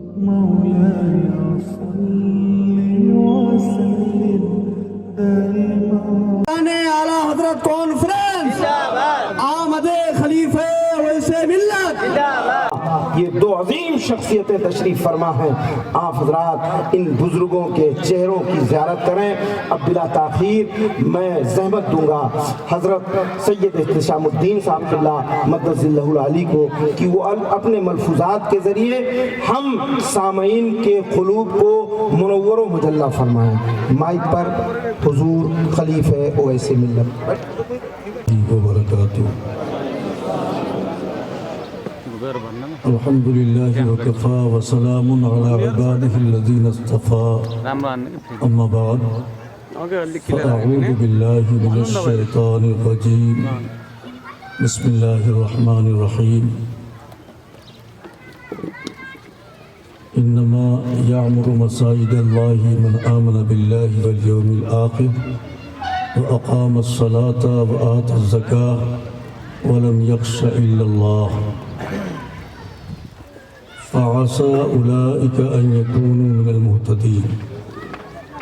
مولاي صل وسلم دائما اعلی حضرت کانفرنس آمد خلیفہ ویسے ملت یہ دو عظیم شخصیتیں تشریف فرما ہیں. آپ حضرات ان بزرگوں کے چہروں کی زیارت کریں. اب بلا تاخیر میں زحمت دوں گا حضرت سید احتشام الدین صاحب قبلہ مقدس اللہ العلی کو کہ وہ اپنے ملفوظات کے ذریعے ہم سامعین کے قلوب کو منور و مجلہ فرمائیں. مائک پر حضور خلیفہ اویس ملت وبرکاتہ. الحمد للہ وکفا وسلام علی عباده الذین اصطفى اما بعد فاعوذ باللہ من الشیطان الرجیم بسم اللہ الرحمن الرحیم. انما یعمر مساجد اللہ من آمن باللہ والیوم الآخر واقام الصلاة وآت الزکاة ولم یخش الا اللہ فعسى أولئك أن يكونوا من المهتدين.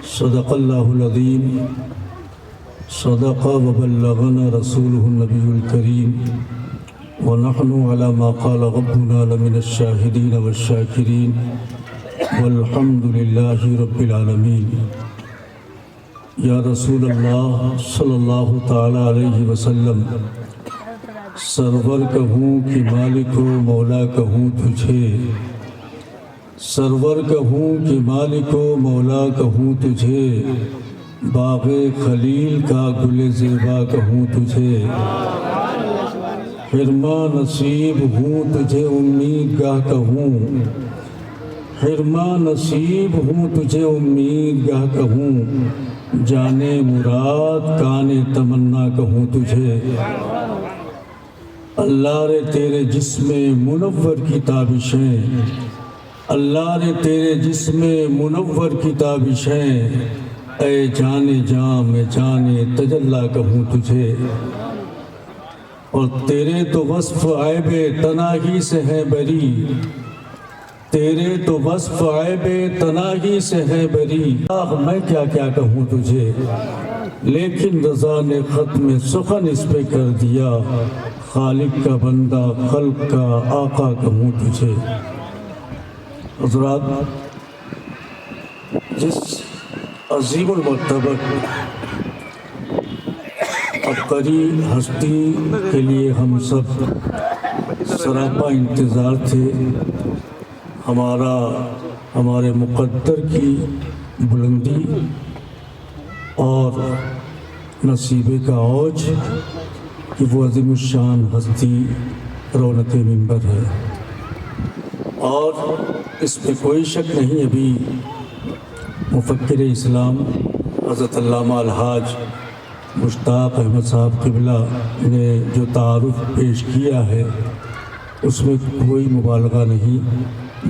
صدق الله العظيم. صدق وبلغنا رسوله النبي الكريم ونحن على ما قال ربنا لمن الشاهدين والشاكرين والحمد لله رب العالمين. يا رسول الله صلى الله تعالى عليه وسلم سرور کہوں کہ مالک و مولا کہوں تجھے، سرور کہوں کہ مالک و مولا کہوں تجھے، باغ خلیل کا گل زیبا کہوں تجھے، حرمہ نصیب ہوں تجھے امید گاہ کہوں، حرمہ نصیب ہوں تجھے امید گاہ کہوں، جانے مراد کانے تمنا کہوں تجھے. اللہ رے تیرے جسم منور کی تابشیں، اللہ رے تیرے جسم منور کی تابشیں، اے جانے جاں میں جانے تجلی کہوں تجھے. اور تیرے تو وصف عیب تناہی سے ہے بری، تیرے تو وصف عیب تناہی سے ہے بری. میں کیا کیا کہوں تجھے، لیکن رضا نے ختم سخن اس پہ کر دیا، خالق کا بندہ خلق کا آقا کہوں تجھے. حضرات، جس عظیم المرتبہ عبقری ہستی کے لیے ہم سب سراپا انتظار تھے، ہمارے مقدر کی بلندی اور نصیبے کا اوج کہ وہ عظیم الشان ہستی رونق منبر ہے. اور اس میں کوئی شک نہیں، ابھی مفکر اسلام حضرت علامہ الحاج مشتاق احمد صاحب قبلہ نے جو تعارف پیش کیا ہے اس میں کوئی مبالغہ نہیں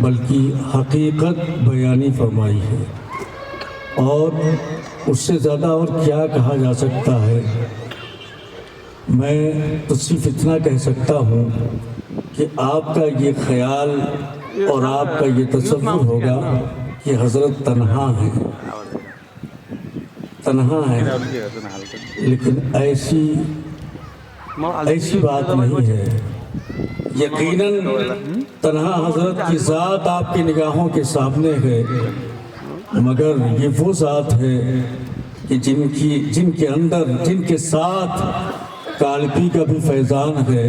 بلکہ حقیقت بیانی فرمائی ہے. اور اس سے زیادہ اور کیا کہا جا سکتا ہے. میں تو صرف اتنا کہہ سکتا ہوں کہ آپ کا یہ خیال اور آپ کا یہ تصور ہوگا کہ حضرت تنہا ہیں، لیکن ایسی بات نہیں ہے. یقیناً تنہا حضرت کی ذات آپ کی نگاہوں کے سامنے ہے، مگر یہ وہ ذات ہے کہ جن کے اندر، جن کے ساتھ کالپی کا بھی فیضان ہے،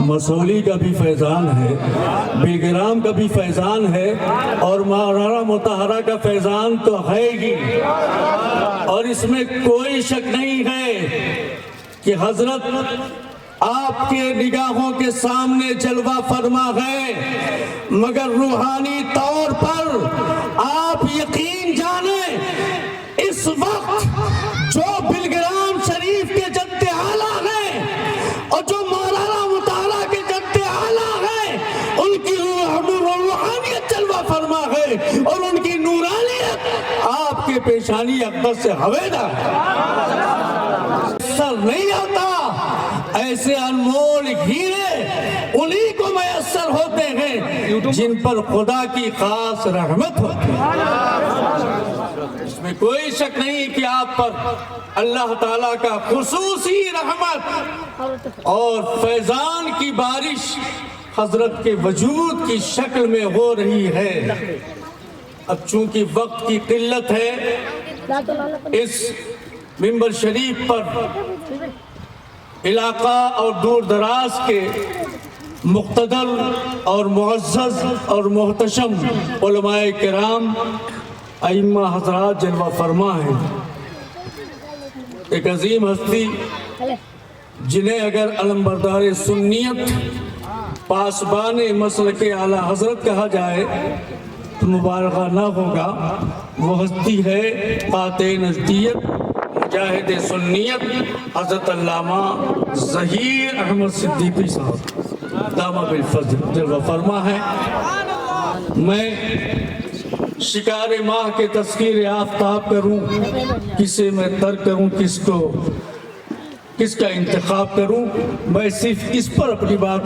مسولی کا بھی فیضان ہے، بیگرام کا بھی فیضان ہے، اور مہرانہ مطہرہ کا فیضان تو ہے ہی. اور اس میں کوئی شک نہیں ہے کہ حضرت آپ کے نگاہوں کے سامنے جلوہ فرما ہے، مگر روحانی طور پر آپ یقین جانیں اس وقت جو بلگرام شریف کے جد اعلیٰ ہیں اور جو مولانا مطالعہ کے جد اعلیٰ ہیں، ان کی روحانیت جلوہ فرما ہے اور ان کی نورانیت آپ کے پیشانی اقدس سے ہویدا ہے. سر نہیں آتا، ایسے انمول ہیرے انہی کو میسر ہوتے ہیں ہیں جن پر خدا کی خاص رحمت ہوتی ہے۔ اس میں کوئی شک نہیں کہ آپ پر اللہ تعالیٰ کا خصوصی رحمت اور فیضان کی بارش حضرت کے وجود کی شکل میں ہو رہی ہے۔ اب چونکہ وقت کی قلت ہے، اس منبر شریف پر علاقہ اور دور دراز کے مقتدر اور معزز اور محتشم علماء کرام ائمہ حضرات جلوہ فرما ہیں۔ ایک عظیم ہستی جنہیں اگر علمبردار سنیت پاسبان مسلک اعلیٰ حضرت کہا جائے تو مبالغہ نہ ہوگا، وہ ہستی ہے قاطع نزدیت مجاہد سنیت حضرت علامہ ظہیر احمد صدیقی صاحب دامہ بالفضل جلوہ فرما ہے۔ میں شکار ماہ کے تذکیر آفتاب کروں، کسے میں ترک کروں، کس کا انتخاب کروں، میں صرف اس پر اپنی بات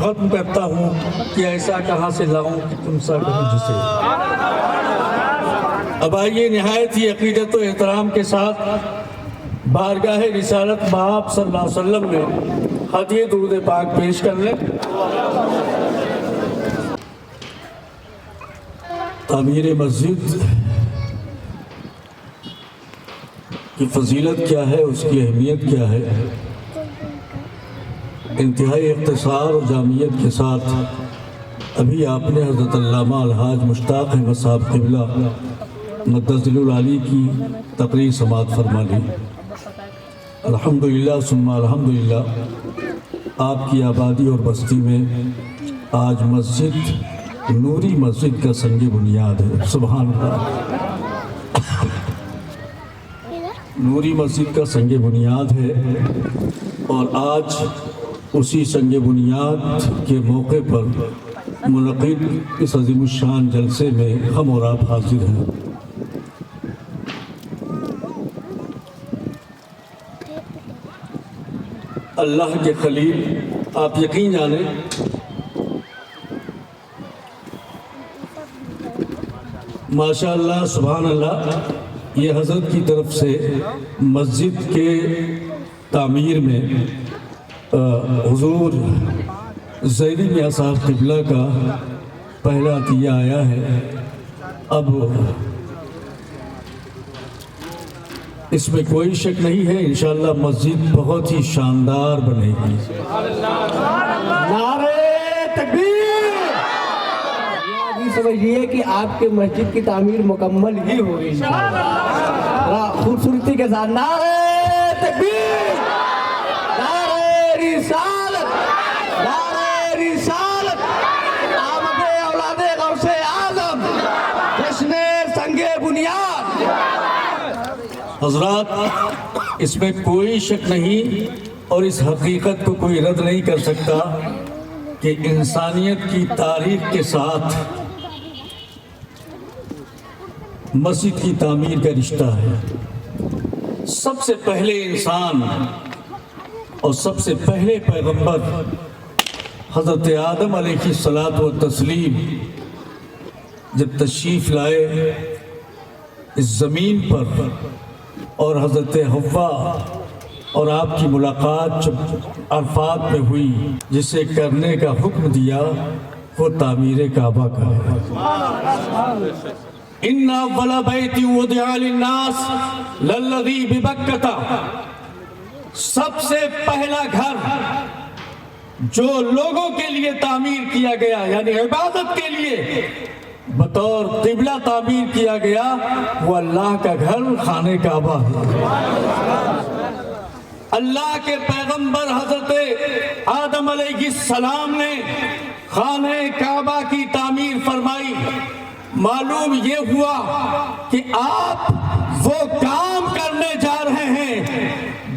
ختم کرتا ہوں کہ ایسا کہاں سے لاؤں کہ تم سا کہوں جسے۔ اب آئیے نہایت ہی عقیدت و احترام کے ساتھ بارگاہ رسالت باب صلی اللہ علیہ وسلم میں ہدیہ درود پاک پیش کر لیں۔ تعمیر مسجد کی فضیلت کیا ہے، اس کی اہمیت کیا ہے، انتہائی اختصار اور جامعیت کے ساتھ ابھی آپ نے حضرت علامہ الحاج مشتاق احمد صاحب قبلہ مدظل العالی کی تقریر سماعت فرما لی۔ الحمدللہ ثم الحمدللہ، آپ کی آبادی اور بستی میں آج مسجد نوری مسجد کا سنگ بنیاد ہے۔ سبحان اللہ، نوری مسجد کا سنگ بنیاد ہے، اور آج اسی سنگ بنیاد کے موقع پر منعقد اس عظیم الشان جلسے میں ہم اور آپ حاضر ہیں۔ اللہ کے خلیل، آپ یقین جانیں ماشاء اللہ سبحان اللہ، یہ حضرت کی طرف سے مسجد کے تعمیر میں حضور زیدی میاں صاحب قبلہ کا پہلا عطیہ آیا ہے۔ اب اس میں کوئی شک نہیں ہے، انشاءاللہ مسجد بہت ہی شاندار بنے گی۔ نعرہ تکبیر! یہ سمجھیے کہ آپ کے مسجد کی تعمیر مکمل ہی ہوگی انشاءاللہ، خوبصورتی کے ساتھ نعرہ تکبیر، نعرہ رسالت، نعرہ رسالت، آمد اولاد غوث اعظم، جشن سنگ بنیاد۔ حضرات، اس میں کوئی شک نہیں اور اس حقیقت کو کوئی رد نہیں کر سکتا کہ انسانیت کی تاریخ کے ساتھ مسجد کی تعمیر کا رشتہ ہے۔ سب سے پہلے انسان اور سب سے پہلے پیغمبر حضرت آدم علیہ الصلاۃ والتسلیم جب تشریف لائے اس زمین پر، اور حضرت حوا اور آپ کی ملاقات جب عرفات میں ہوئی، جسے کرنے کا حکم دیا وہ تعمیر کعبہ کا ہے۔ ان اول بیت وضع للناس للذی ببکۃ، سب سے پہلا گھر جو لوگوں کے لیے تعمیر کیا گیا، یعنی عبادت کے لیے بطور قبلہ تعمیر کیا گیا، وہ اللہ کا گھر خانہ کعبہ ہے۔ اللہ کے پیغمبر حضرت آدم علیہ السلام نے خانہ کعبہ کی تعمیر فرمائی۔ معلوم یہ ہوا کہ آپ وہ کام کرنے جا رہے ہیں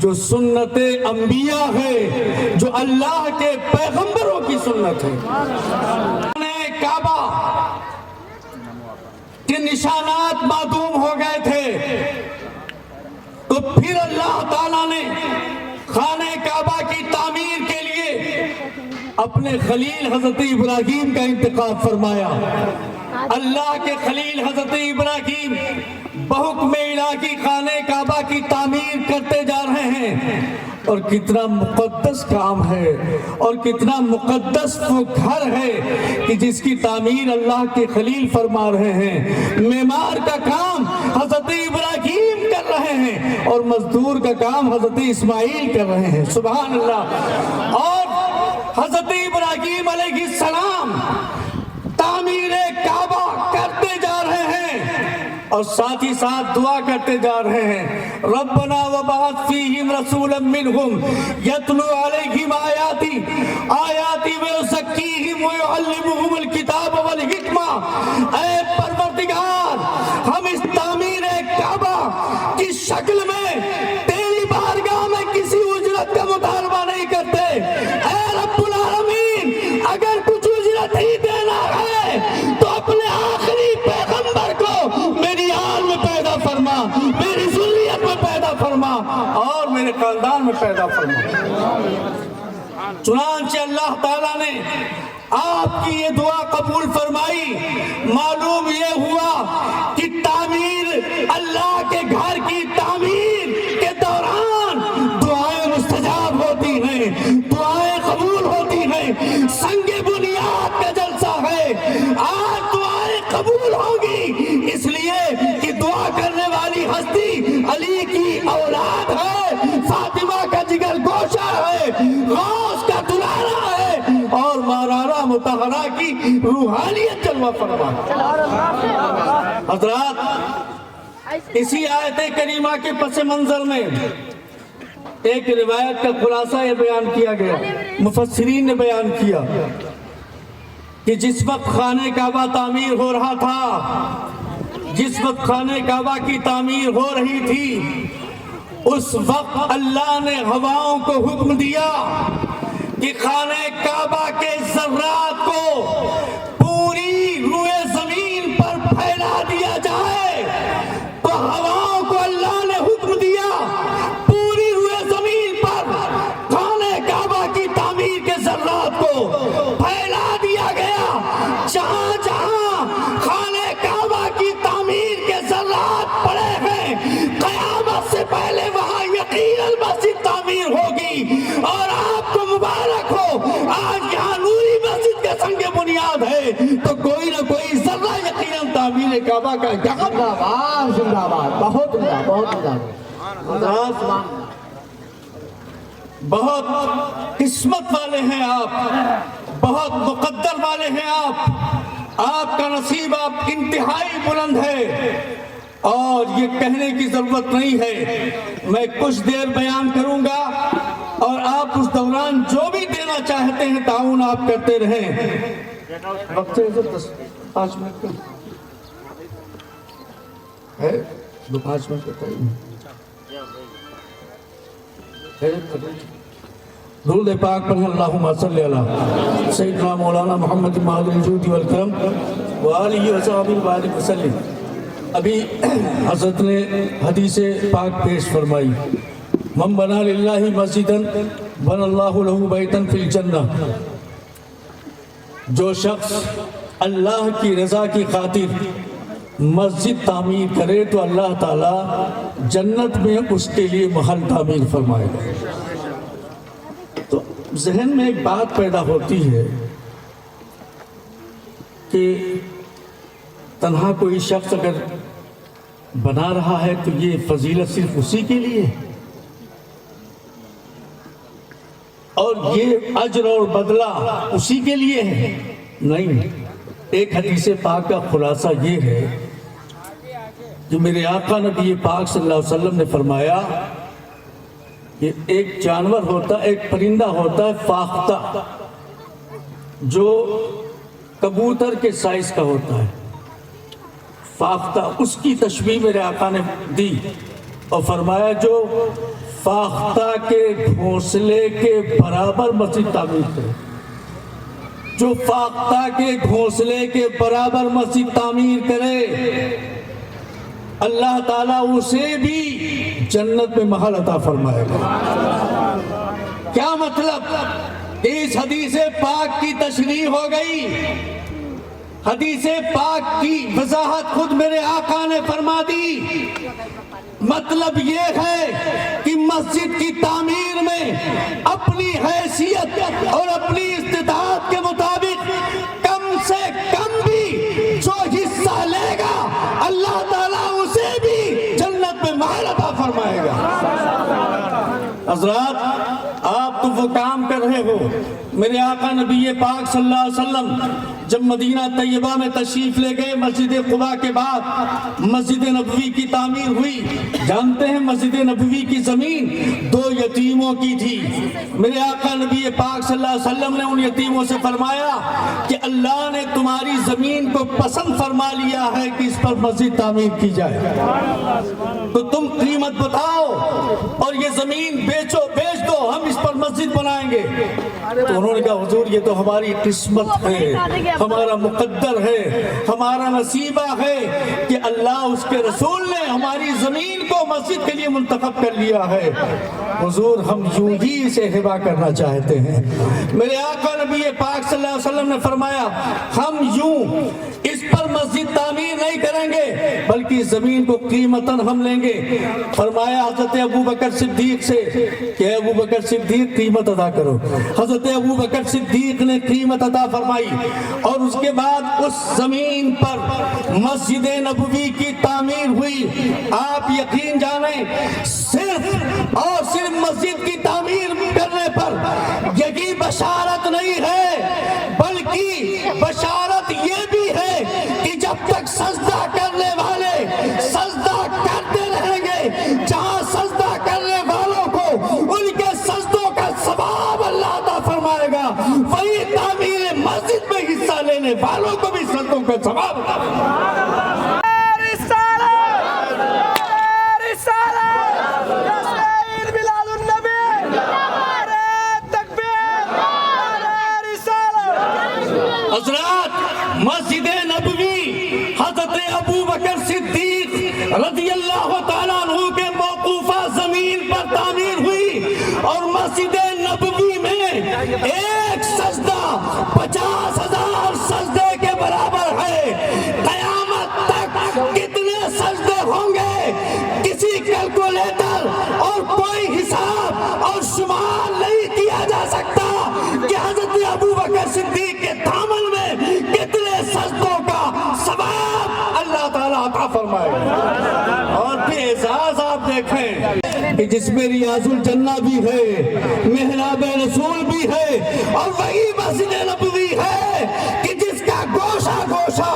جو سنت انبیاء ہے، جو اللہ کے پیغمبروں کی سنت ہے۔ خانہ کعبہ کے نشانات معدوم ہو گئے تھے، تو پھر اللہ تعالیٰ نے خانہ کعبہ کی تعمیر کے لیے اپنے خلیل حضرت ابراہیم کا انتخاب فرمایا۔ اللہ کے خلیل حضرت ابراہیم بحکم الہی خانہ کعبہ کی تعمیر کرتے جا رہے ہیں، اور کتنا مقدس کام ہے اور کتنا مقدس وہ گھر ہے کہ جس کی تعمیر اللہ کے خلیل فرما رہے ہیں۔ معمار کا کام حضرت ابراہیم کر رہے ہیں اور مزدور کا کام حضرت اسماعیل کر رہے ہیں، سبحان اللہ۔ اور حضرت ابراہیم علیہ السلام تعمیر کعبہ کرتے جا رہے ہیں اور ساتھ ہی ساتھ دعا کرتے جا رہے ہیں، ربنا وبعث فیہم رسولا منہم یتلو علیہم آیاتی ویزکیہم ویعلمہم الکتاب والحکمہ۔ اے پروردگار، ہم اس تعمیر کعبہ کی شکل میں تیری بارگاہ میں کسی اجرت کا مطالبہ نہیں کرتے۔ اے رب العالمین، اگر کچھ اجرت ہی دینا ہے تو اپنے آخری پیغمبر کو میری آل میں پیدا فرما، میری ذریت میں پیدا فرما اور میرے خاندان میں پیدا فرما۔ چنانچہ اللہ تعالیٰ نے آپ کی یہ دعا قبول فرمائی۔ معلوم یہ ہوا کہ تعمیر، اللہ کے گھر کی تعمیر کے دوران دعائیں مستجاب ہوتی ہیں، دعائیں قبول ہوتی ہیں۔ سنگ بنیاد کا جلسہ ہے، آج دعائیں قبول ہوگی، اس لیے کہ دعا کرنے والی ہستی علی کی اولاد ہے، فاطمہ کا جگر گوشہ ہے، غوث کا دلارا ہے اور مارارا مطہرہ کی روحانیت جلوہ فرما۔ حضرات، اسی آیت کریمہ کے پس منظر میں ایک روایت کا خلاصہ یہ بیان کیا گیا، مفسرین نے بیان کیا کہ جس وقت خانہ کعبہ تعمیر ہو رہا تھا، جس وقت خانہ کعبہ کی تعمیر ہو رہی تھی، اس وقت اللہ نے ہواؤں کو حکم دیا کہ خانہ کعبہ کے ذرات کو پوری روئے زمین پر پھیلا دیا جائے۔ تو ہواؤں کو اللہ نے حکم دیا، پوری روئے زمین پر خانہ کعبہ کی تعمیر کے ذرات کو پھیلا دیا گیا۔ جہاں جہاں خانہ کعبہ کی تعمیر کے ذرات پڑے ہیں، قیامت سے پہلے وہاں یقیناً مسجد تعمیر ہوگی۔ اور آپ کو مبارک ہو، آج یہاں نوری مسجد کے سنگ بنیاد ہے تو کوئی نہ کوئی ذرہ یقیناً تعمیر کعبہ کا یہاں زندہ باد، زندہ باد، بہت عمدہ، بہت عمدہ۔ بہت قسمت والے ہیں آپ، بہت مقدر والے ہیں آپ کا نصیب آپ انتہائی بلند ہے اور یہ کہنے کی ضرورت نہیں ہے۔ میں کچھ دیر بیان کروں گا اور آپ اس دوران جو بھی دینا چاہتے ہیں تعاون آپ کرتے رہیں۔ وقت ہے 5 منٹ کا ہے، 5 منٹ کا درود پاک پڑھیں، اللہم صلی علی سیدنا مولانا محمد ماہر الجود والکرم وآلہ وصحبہ وبارک وسلم۔ ابھی حضرت نے حدیث پاک پیش فرمائی، من بنا للہ مسجدا بن اللہ لہ بیتا فی الجنہ۔ جو شخص اللہ کی رضا کی خاطر مسجد تعمیر کرے تو اللہ تعالی جنت میں اس کے لیے محل تعمیر فرمائے گا۔ تو ذہن میں ایک بات پیدا ہوتی ہے کہ تنہا کوئی شخص اگر بنا رہا ہے تو یہ فضیلت صرف اسی کے لیے ہے اور یہ اجر اور بدلہ اسی کے لیے ہے؟ نہیں۔ ایک حدیث پاک کا خلاصہ یہ ہے کہ میرے آقا نبی پاک صلی اللہ علیہ وسلم نے فرمایا کہ ایک جانور ہوتا ہے، ایک پرندہ ہوتا ہے فاختہ، جو کبوتر کے سائز کا ہوتا ہے، فاختہ۔ اس کی تشبیہ میرے آقا نے دی اور فرمایا جو فاختہ کے گھونسلے کے برابر مسجد تعمیر کرے، جو فاختہ کے گھونسلے کے برابر مسجد تعمیر کرے، اللہ تعالیٰ اسے بھی جنت میں محل عطا فرمائے گا۔ کیا مطلب؟ اس حدیث پاک کی تشریح ہو گئی. حدیث پاک کی وضاحت خود میرے آقا نے فرما دی. مطلب یہ ہے کہ مسجد کی تعمیر میں اپنی حیثیت اور اپنی استطاعت کے مطابق کم سے کم بھی جو حصہ لے گا اللہ تعالیٰ اسے بھی جنت میں محل عطا فرمائے گا. حضرات آپ تو وہ کام کر رہے ہو. میرے آقا نبی پاک صلی اللہ علیہ وسلم جب مدینہ طیبہ میں تشریف لے گئے مسجد قباء کے بعد مسجد نبوی کی تعمیر ہوئی. جانتے ہیں مسجد نبوی کی زمین 2 یتیموں کی تھی. میرے آقا نبی پاک صلی اللہ علیہ وسلم نے ان یتیموں سے فرمایا کہ اللہ نے تمہاری زمین کو پسند فرما لیا ہے کہ اس پر مسجد تعمیر کی جائے, تو تم قیمت بتاؤ اور یہ زمین بیچ دو, ہم اس پر مسجد بنائیں گے. تو انہوں نے کہا حضور یہ تو ہماری قسمت ہے, ہمارا مقدر ہے, ہمارا نصیبہ ہے کہ اللہ اس کے رسول نے ہماری زمین کو مسجد کے لیے منتخب کر لیا ہے. حضور ہم یوں ہی اسے ہبہ کرنا چاہتے ہیں. میرے آقا نبی پاک صلی اللہ علیہ وسلم نے فرمایا ہم یوں اس پر مسجد تعمیر نہیں کریں گے بلکہ زمین کو قیمتاً ہم لیں گے. فرمایا حضرت ابو بکر صدیق سے کہ ابو بکر صدیق قیمت ادا کرو. حضرت ابو بکر صدیق نے قیمت ادا فرمائی اور اس کے بعد اس زمین پر مسجد نبوی کی تعمیر ہوئی. آپ یقین جانیں صرف اور صرف مسجد کی تعمیر کرنے پر یہی بشارت نہیں ہے بلکہ بشارت یہ بھی ہے کہ جب تک سجدہ کرنے والے سجدہ کرتے رہیں گے, جہاں سجدہ کرنے والوں کو ان کے سجدوں کا ثواب اللہ عطا فرمائے گا, وہی تعمیر مسجد میں حصہ لینے والوں کو بھی سجدوں کا ثواب عطا فرمائے گا. حضرات مسجد نبوی حضرت ابو بکر صدیق رضی اللہ تعالیٰ عنہ کے موقوفہ زمین پر تعمیر ہوئی اور مسجد نبوی میں ایک سجدہ 50,000 سجدے کے برابر ہے. قیامت تک کتنے سجدے ہوں گے کسی کیلکولیٹر اور کوئی حساب اور شمار نہیں کیا جا سکتا کہ حضرت ابو بکر صدیق کے دامن میں کتنے سجدوں کا ثواب اللہ تعالیٰ عطا فرمائے. اور پھر اعزاز آپ دیکھیں کہ جس میں ریاض الجنہ بھی ہے, محراب رسول بھی ہے, اور وہی مسجد نبوی ہے کہ جس کا گوشہ گوشہ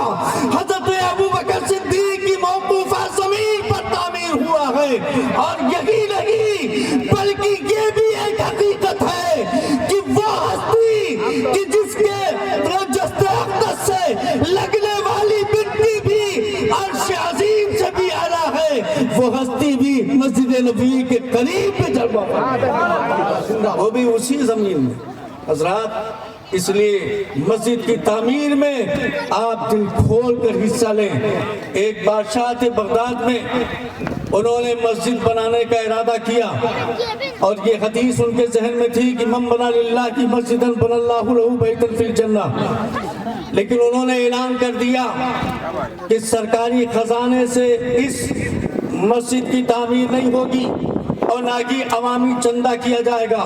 حضرت ابو بکر صدیق کی موقوفہ زمین پر تعمیر ہوا ہے. اور یہی نہیں بلکہ یہ بھی ایک حقیقت ہے کہ وہ ہستی کہ جس کے جسد اقدس سے لگنے والی مٹی بھی عرش عظیم سے بھی اعلیٰ ہے, وہ ہستی بھی مسجد نبوی کے قریب پہ جلوہ فرما, وہ بھی اسی زمین میں. حضرات اس لیے مسجد کی تعمیر میں آپ دل کھول کر حصہ لیں. ایک بادشاہ تھے بغداد میں, انہوں نے مسجد بنانے کا ارادہ کیا اور یہ حدیث ان کے ذہن میں تھی کہ من بنا للہ کی مسجدن بن اللہ لہو بیتن فی الجنہ. لیکن انہوں نے اعلان کر دیا کہ سرکاری خزانے سے اس مسجد کی تعمیر نہیں ہوگی اور نہ کہ عوامی چندہ کیا جائے گا,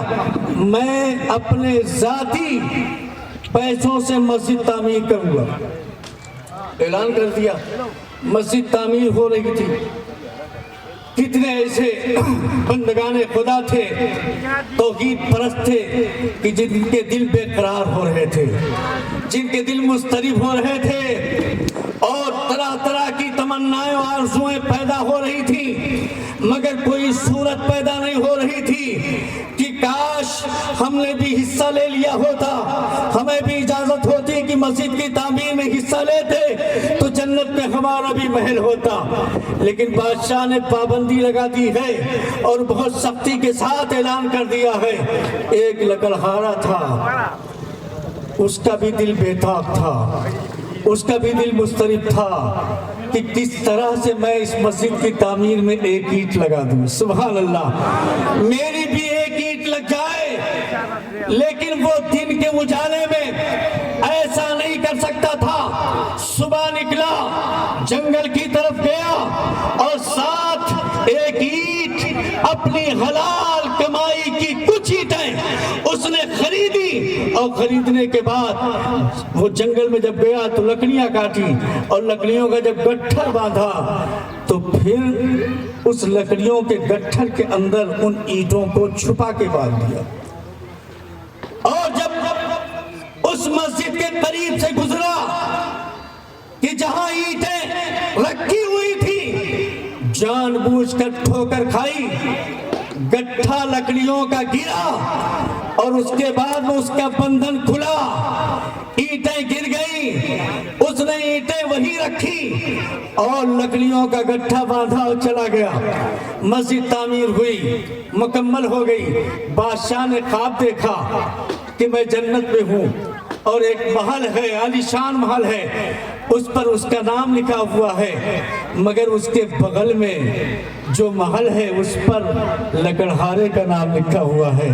میں اپنے ذاتی پیسوں سے مسجد تعمیر کروں گا. اعلان کر دیا. مسجد تعمیر ہو رہی تھی. کتنے ایسے بندگان خدا تھے, توحید پرست تھے کہ جن کے دل بے قرار ہو رہے تھے, جن کے دل مضطرب ہو رہے تھے اور طرح طرح کی تمنائیں اور آرزوئیں پیدا ہو رہی تھی, مگر کوئی صورت پیدا نہیں ہو رہی تھی کہ کاش ہم نے بھی حصہ لے لیا ہوتا, ہمیں بھی اجازت ہوتی کہ مسجد کی تعمیر میں حصہ لیتے تو جنت میں ہمارا بھی محل ہوتا. لیکن بادشاہ نے پابندی لگا دی ہے اور بہت سختی کے ساتھ اعلان کر دیا ہے. ایک لکڑہارا تھا, اس کا بھی دل بےتاب تھا, اس کا بھی دل مضطرب تھا کہ کس طرح سے میں اس مسجد کی تعمیر میں ایک اینٹ لگا دوں. سبحان اللہ, میری بھی ایک اینٹ لگ جائے لیکن وہ دن کے اجالے میں ایسا نہیں کر سکتا تھا. صبح نکلا، جنگل کی طرف گیا اور ساتھ ایک اینٹ، اپنی حلال کمائی کی کچھ اینٹیں اس نے خریدی، اور خریدنے کے بعد وہ جنگل میں جب گیا تو لکڑیاں کاٹی، اور لکڑیوں کا جب گٹھر باندھا تو پھر اس لکڑیوں کے گٹھر کے اندر ان اینٹوں کو چھپا کے باندھ دیا. اور جب اس مسجد کے قریب سے گزرا کہ جہاں اینٹیں رکھی ہوئی تھی، جان بوجھ کر ٹھوکر کھائی، گٹھا لکڑیوں کا گرا اور اس کے بعد اس کا بندھن کھلا، اینٹیں گر گئی، اس نے اینٹیں وہی رکھی اور لکڑیوں کا گٹھا باندھا اور چلا گیا. مسجد تعمیر ہوئی، مکمل ہو گئی. بادشاہ نے خواب دیکھا کہ میں جنت میں ہوں اور ایک محل ہے، عالیشان محل ہے، اس پر اس کا نام لکھا ہوا ہے، مگر اس کے بغل میں جو محل ہے اس پر لکڑہارے کا نام لکھا ہوا ہے.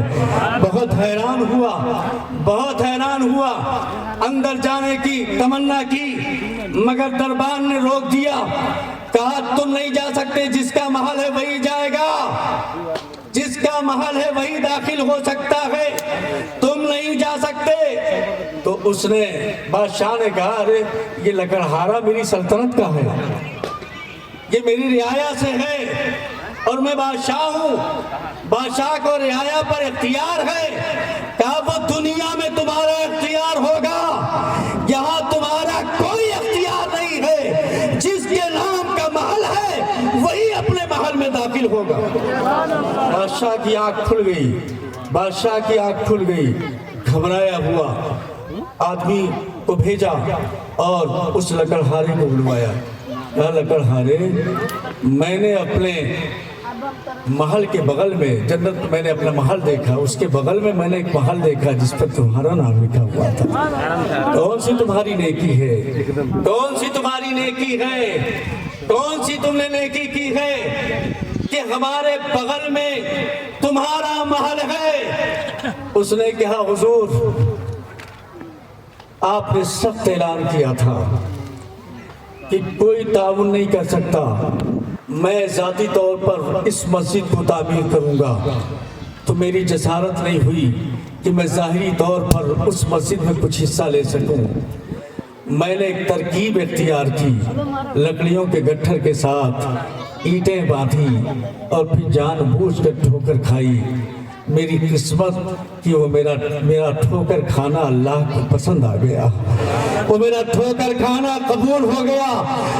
بہت حیران ہوا، بہت حیران ہوا، اندر جانے کی تمنا کی، مگر دربان نے روک دیا. کہا تم نہیں جا سکتے، جس کا محل ہے وہی جائے گا، جس کا محل ہے وہی داخل ہو سکتا ہے، تم نہیں جا سکتے. تو اس نے، بادشاہ نے کہا ارے یہ لکڑہارا میری سلطنت کا ہے، یہ میری رعایا سے ہے اور میں بادشاہ ہوں، بادشاہ کو رعایا پر اختیار ہے. کہا وہ دنیا میں تمہارا اختیار ہوگا، یہاں تمہارا کوئی اختیار نہیں ہے، جس کے نام کا محل ہے وہی اپنے محل میں داخل ہوگا. بادشاہ کی آنکھ کھل گئی، بادشاہ کی آنکھ کھل گئی، گھبرایا ہوا آدمی کو بھیجا اور اس لکڑہارے کو بلوایا. کہا لکڑہارے، میں نے اپنے محل کے بغل میں، جنت میں میں نے اپنا محل دیکھا، اس کے بغل میں نے ایک محل دیکھا جس پر تمہارا نام لکھا ہوا تھا. کون سی تمہاری نیکی ہے؟ کون سی تمہاری نیکی ہے؟ کون سی تم نے نیکی کی ہے کہ ہمارے بغل میں تمہارا محل ہے؟ اس نے کہا حضور آپ نے سخت اعلان کیا تھا کہ کوئی تعاون نہیں کر سکتا، میں ذاتی طور پر اس مسجد کو تعمیر کروں گا. تو میری جسارت نہیں ہوئی کہ میں ظاہری طور پر اس مسجد میں کچھ حصہ لے سکوں. میں نے ایک ترکیب اختیار کی، لکڑیوں کے گٹھر کے ساتھ اینٹیں باندھی اور پھر جان بوجھ کر ٹھوکر کھائی. میری قسمت کہ وہ میرا ٹھوکر کھانا اللہ کو پسند آ گیا، وہ میرا ٹھوکر کھانا قبول ہو گیا،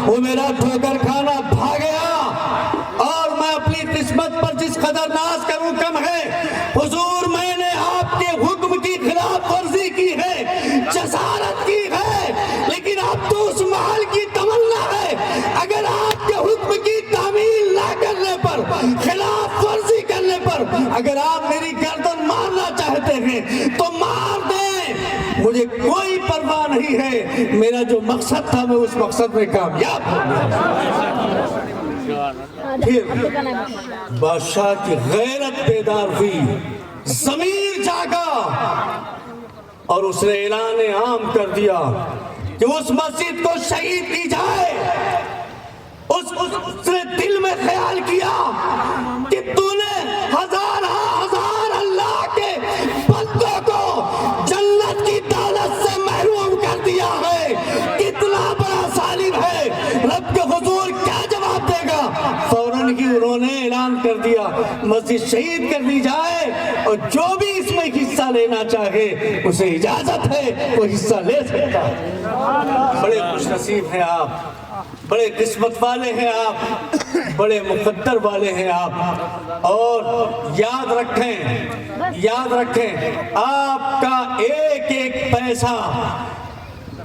وہ میرا ٹھوکر کھانا بھا گیا. اور میں اپنی قسمت پر جس قدر ناز کروں کم ہے. حضور میں نے آپ کے حکم کی خلاف ورزی کی ہے، جسارت کی ہے، لیکن اب تو اس محل کی تمنا ہے. اگر آپ کے حکم کی تعمیل نہ کرنے پر، خلاف ورزی کرنے پر اگر آپ میری گردن مارنا چاہتے ہیں تو مار دیں، مجھے کوئی پرواہ نہیں ہے. میرا جو مقصد تھا میں اس مقصد میں کامیاب ہو گیا. پھر بادشاہ کی غیرت بیدار ہوئی، ضمیر جاگا اور اس نے اعلان عام کر دیا کہ اس مسجد کو شہید کی جائے. اس نے دل میں خیال کیا کہ تو نے ہزار اللہ کے بندوں کو جنت کی دولت سے محروم کر دیا ہے. کتنا بڑا ظالم ہے، رب کے حضور کیا جواب دے گا؟ فوراً ہی انہوں نے اعلان کر دیا مسجد شہید کر دی جائے اور جو بھی اس میں حصہ لینا چاہے اسے اجازت ہے، وہ حصہ لے سکتا ہے. بڑے خوش نصیب ہیں آپ، بڑے قسمت والے ہیں آپ، بڑے مقدر والے ہیں آپ. اور یاد رکھیں آپ کا ایک ایک پیسہ،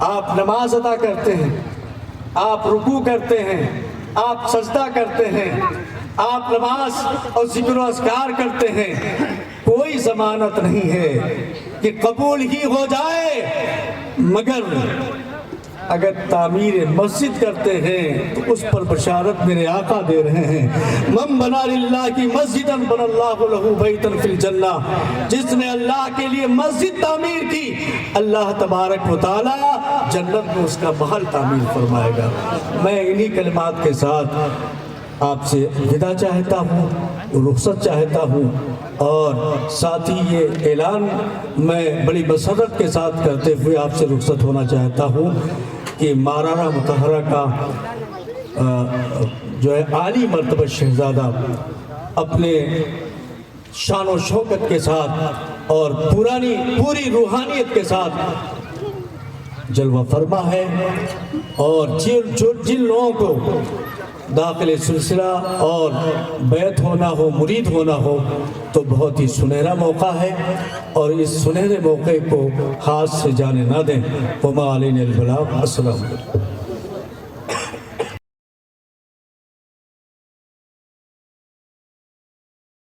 آپ نماز ادا کرتے ہیں، آپ رکوع کرتے ہیں، آپ سجدہ کرتے ہیں، آپ نماز اور ذکر و اذکار کرتے ہیں، کوئی ضمانت نہیں ہے کہ قبول ہی ہو جائے، مگر اگر تعمیر مسجد کرتے ہیں تو اس پر بشارت میرے آقا دے رہے ہیں، من بنا للہ کی مسجدا بنا اللہ لہ بیتا فی الجنہ، جس نے اللہ کے لیے مسجد تعمیر کی اللہ تبارک و تعالی جنت میں اس کا محل تعمیر فرمائے گا۔ میں انہی کلمات کے ساتھ آپ سے ودا چاہتا ہوں، رخصت چاہتا ہوں، اور ساتھ ہی یہ اعلان میں بڑی مسرت کے ساتھ کرتے ہوئے آپ سے رخصت ہونا چاہتا ہوں کہ مارانہ مطہرہ کا جو ہے عالی مرتبہ شہزادہ اپنے شان و شوکت کے ساتھ اور پوری روحانیت کے ساتھ جلوہ فرما ہے، اور جن لوگوں کو داخل سلسلہ اور بیعت ہونا ہو، مرید ہونا ہو، تو بہت ہی سنہرا موقع ہے، اور اس سنہرے موقع کو ہاتھ سے جانے نہ دیں۔ وما علینا البلاغ۔ السلام علیکم۔